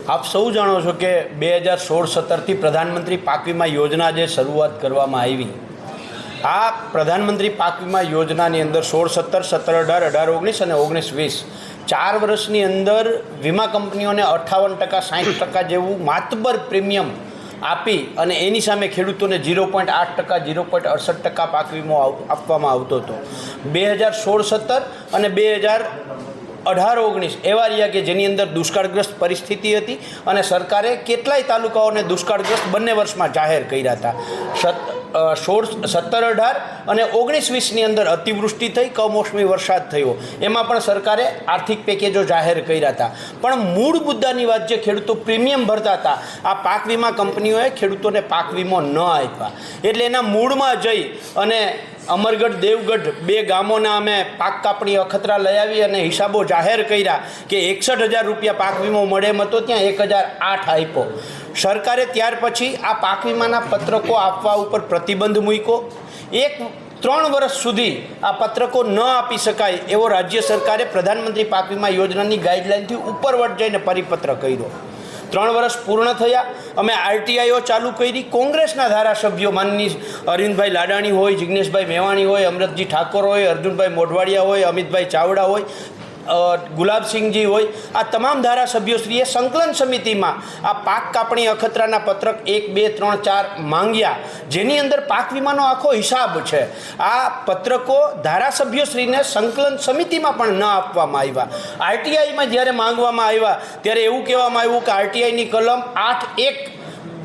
આપ સૌ જાણો છો કે 2016-17થી પ્રધાનમંત્રી પાક વીમા યોજના જે શરૂઆત કરવામાં આવી, આ પ્રધાનમંત્રી પાક વીમા યોજનાની અંદર 16-17, 17-18, 18, 19 અને 19-20 4 વર્ષની અંદર વીમા કંપનીઓને 58%, 60% જેવું માતબર પ્રીમિયમ આપી અને એની સામે ખેડૂતોને 0.8%, 0.68% પાક વીમો આપવામાં આવતો હતો. 2016-17 અને 2018-19 એવા રહ્યા કે જેની અંદર દુષ્કાળગ્રસ્ત પરિસ્થિતિ હતી અને સરકારે કેટલાય તાલુકાઓને દુષ્કાળગ્રસ્ત બંને વર્ષમાં જાહેર કર્યા હતા. 17-18 અને 19-20ની અંદર અતિવૃષ્ટિ થઈ, કમોસમી વરસાદ થયો, એમાં પણ સરકારે આર્થિક પેકેજો જાહેર કર્યા હતા. પણ મૂળ મુદ્દાની વાત, જે ખેડૂતો પ્રીમિયમ ભરતા હતા, આ પાક વીમા કંપનીઓએ ખેડૂતોને પાક વીમો ન આપ્યા. એટલે એના મૂળમાં જઈ અને અમરગઢ, દેવગઢ 2 ગામોના અમે પાક કાપણી અખતરા લઈ આવી અને હિસાબો જાહેર કર્યા કે 61,000 રૂપિયા પાક વીમો મળે એમ હતો, ત્યાં 1,008 આપ્યો. સરકારે ત્યાર પછી આ પાક વીમાના પત્રકો આપવા ઉપર પ્રતિબંધ મૂક્યો. 3 વર્ષ સુધી આ પત્રકો ન આપી શકાય એવો રાજ્ય સરકારે પ્રધાનમંત્રી પાક વીમા યોજનાની ગાઈડલાઇનથી ઉપરવટ જઈને પરિપત્ર કર્યો. 3 વર્ષ પૂર્ણ થયા, અમે આરટીઆઈઓ ચાલુ કરી. કોંગ્રેસના ધારાસભ્યો માનની અરવિંદભાઈ લાડાણી હોય, જિગ્નેશભાઈ મેવાણી હોય, અમરતજી ઠાકોર હોય, અર્જુનભાઈ મોઢવાડિયા હોય, અમિતભાઈ ચાવડા હોય, ગુલાબસિંહજી હોય, આ તમામ ધારાસભ્યોશ્રીએ સંકલન સમિતિમાં આ પાક કાપણી અખતરાના પત્રક 1, 2, 3, 4 માંગ્યા, જેની અંદર પાક વીમાનો આખો હિસાબ છે. આ પત્રકો ધારાસભ્યોશ્રીને સંકલન સમિતિમાં પણ ન આપવામાં આવ્યા. આરટીઆઈમાં જ્યારે માંગવામાં આવ્યા ત્યારે એવું કહેવામાં આવ્યું કે આરટીઆઈની કલમ 8(1)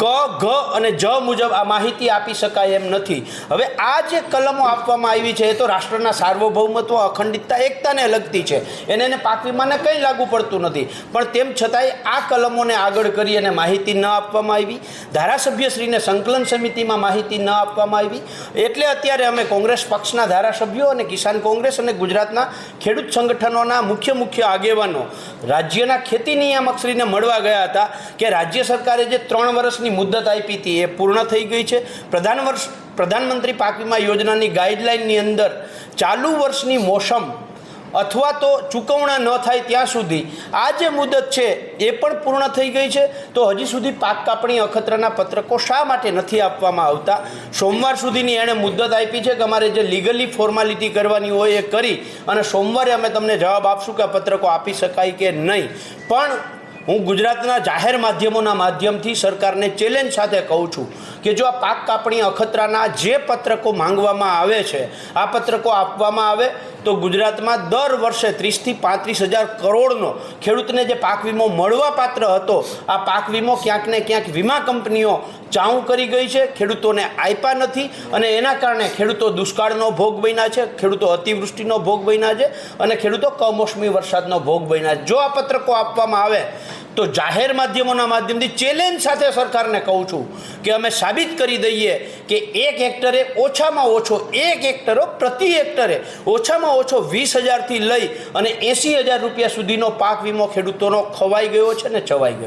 ક, ઘ અને જ મુજબ આ માહિતી આપી શકાય એમ નથી. હવે આ જે કલમો આપવામાં આવી છે એ તો રાષ્ટ્રના સાર્વભૌમત્વ, અખંડિતતા, એકતાને લગતી છે, એને પાક વીમાને કંઈ લાગુ પડતું નથી. પણ તેમ છતાંય આ કલમોને આગળ કરી અને માહિતી ન આપવામાં આવી, ધારાસભ્યશ્રીને સંકલન સમિતિમાં માહિતી ન આપવામાં આવી. એટલે અત્યારે અમે કોંગ્રેસ પક્ષના ધારાસભ્યો અને કિસાન કોંગ્રેસ અને ગુજરાતના ખેડૂત સંગઠનોના મુખ્ય આગેવાનો રાજ્યના ખેતી નિયામકશ્રીને મળવા ગયા હતા કે રાજ્ય સરકારે જે 3 વર્ષની મુદ્દત આપી હતી એ પૂર્ણ થઈ ગઈ છે. પ્રધાનમંત્રી પાક વીમા યોજનાની ગાઈડલાઇનની અંદર ચાલુ વર્ષની મોસમ અથવા તો ચૂકવણા ન થાય ત્યાં સુધી આ જે મુદત છે એ પણ પૂર્ણ થઈ ગઈ છે. તો હજી સુધી પાક કાપણી અખતરાના પત્રકો શા માટે નથી આપવામાં આવતા? સોમવાર સુધીની એણે મુદત આપી છે કે અમારે જે લીગલી ફોર્માલિટી કરવાની હોય એ કરી અને સોમવારે અમે તમને જવાબ આપશું કે આ પત્રકો આપી શકાય કે નહીં. પણ હું ગુજરાતના જાહેર માધ્યમોના માધ્યમથી સરકારને ચેલેન્જ સાથે કહું છું કે જો આ પાક કાપણી અખતરાના જે પત્રકો માંગવામાં આવે છે, આ પત્રકો આપવામાં આવે તો ગુજરાતમાં દર વર્ષે 30,000 થી 35,000 કરોડનો ખેડૂતને જે પાક વીમો મળવા પાત્ર હતો, આ પાક વીમો ક્યાંક ને ક્યાંક વીમા કંપનીઓ ચાઉં કરી ગઈ છે, ખેડૂતોને આપ્યા નથી અને એના કારણે ખેડૂતો દુષ્કાળનો ભોગ બન્યા છે, ખેડૂતો અતિવૃષ્ટિનો ભોગ બન્યા છે અને ખેડૂતો કમોસમી વરસાદનો ભોગ બન્યા છે. જો આ પત્રકો આપવામાં આવે તો જાહેર માધ્યમોના માધ્યમથી ચેલેન્જ સાથે સરકારને કહું છું કે અમે સાબિત કરી દઈએ કે 1 હેક્ટરે ઓછામાં ઓછો 1 હેક્ટરો પ્રતિ હેક્ટરે ઓછામાં ઓછો 20,000થી લઈ અને 80,000 રૂપિયા સુધીનો પાક વીમો ખેડૂતોનો ખવાઈ ગયો છે ને ચવાઈ ગયો.